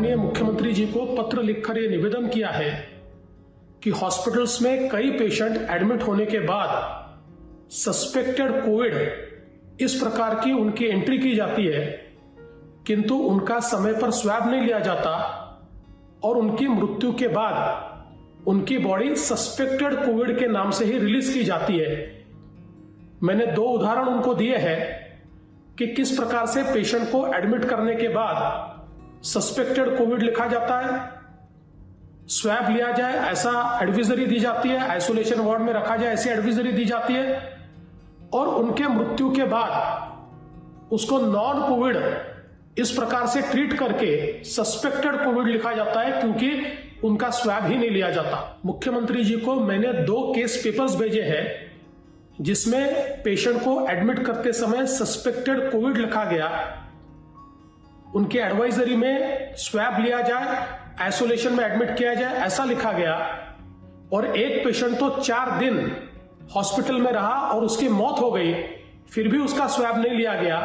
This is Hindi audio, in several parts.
माननीय मुख्यमंत्री जी को पत्र लिखकर यह निवेदन किया है कि हॉस्पिटल्स में कई पेशेंट एडमिट होने के बाद सस्पेक्टेड कोविड इस प्रकार की उनकी एंट्री की जाती है, किंतु उनका समय पर स्वैब नहीं लिया जाता और उनकी मृत्यु के बाद उनकी बॉडी सस्पेक्टेड कोविड के नाम से ही रिलीज की जाती है। मैंने 2 उदाहरण उनको दिए हैं कि किस प्रकार से पेशेंट को एडमिट करने के बाद सस्पेक्टेड कोविड लिखा जाता है, स्वैब लिया जाए ऐसा एडवाइजरी दी जाती है, आइसोलेशन वार्ड में रखा जाए ऐसी एडवाइजरी दी जाती है, और उनके मृत्यु के बाद उसको नॉन कोविड इस प्रकार से ट्रीट करके सस्पेक्टेड कोविड लिखा जाता है क्योंकि उनका स्वैब ही नहीं लिया जाता। मुख्यमंत्री जी को मैंने 2 केस पेपर्स भेजे हैं जिसमें पेशेंट को एडमिट करते समय सस्पेक्टेड कोविड लिखा गया, उनके एडवाइजरी में स्वैब लिया जाए, आइसोलेशन में एडमिट किया जाए ऐसा लिखा गया, और एक पेशेंट तो 4 दिन हॉस्पिटल में रहा और उसकी मौत हो गई, फिर भी उसका स्वैब नहीं लिया गया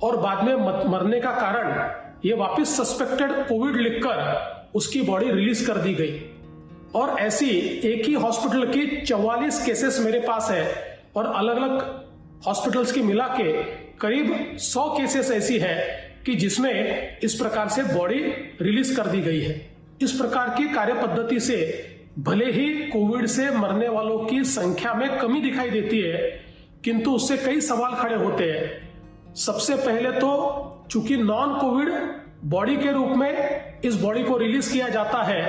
और बाद में मरने का कारण ये वापस सस्पेक्टेड कोविड लिखकर उसकी बॉडी रिलीज कर दी गई। और ऐसी एक ही हॉस्पिटल की 44 केसेस मेरे पास है और अलग अलग हॉस्पिटल्स की मिला के करीब 100 केसेस ऐसी है कि जिसमें इस प्रकार से बॉडी रिलीज कर दी गई है। इस प्रकार की कार्य पद्धति से भले ही कोविड से मरने वालों की संख्या में कमी दिखाई देती है, किंतु उससे कई सवाल खड़े होते हैं। सबसे पहले तो चूंकि नॉन कोविड बॉडी के रूप में इस बॉडी को रिलीज किया जाता है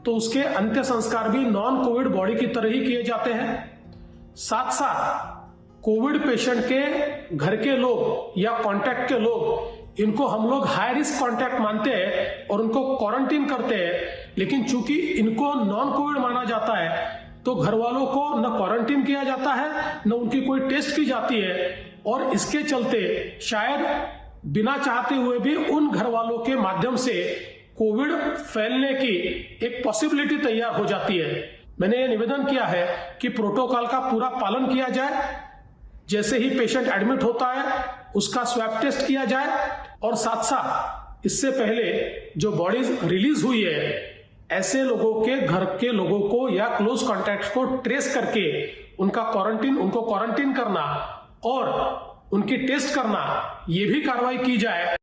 तो उसके अंत्य संस्कार भी नॉन कोविड बॉडी की तरह ही किए जाते हैं। साथ साथ कोविड पेशेंट के घर के लोग या कांटेक्ट के लोग, इनको हम लोग हाई रिस्क कांटेक्ट मानते हैं और उनको क्वारंटीन करते हैं, लेकिन चूंकि इनको नॉन कोविड माना जाता है तो घर वालों को न क्वारंटीन किया जाता है न उनकी कोई टेस्ट की जाती है, और इसके चलते शायद बिना चाहते हुए भी उन घर वालों के माध्यम से कोविड फैलने की एक पॉसिबिलिटी तैयार हो जाती है। मैंने ये निवेदन किया है कि प्रोटोकॉल का पूरा पालन किया जाए, जैसे ही पेशेंट एडमिट होता है उसका स्वैब टेस्ट किया जाए, और साथ साथ इससे पहले जो बॉडी रिलीज हुई है ऐसे लोगों के घर के लोगों को या क्लोज कॉन्टैक्ट को ट्रेस करके उनको क्वारंटीन करना और उनकी टेस्ट करना, ये भी कार्रवाई की जाए।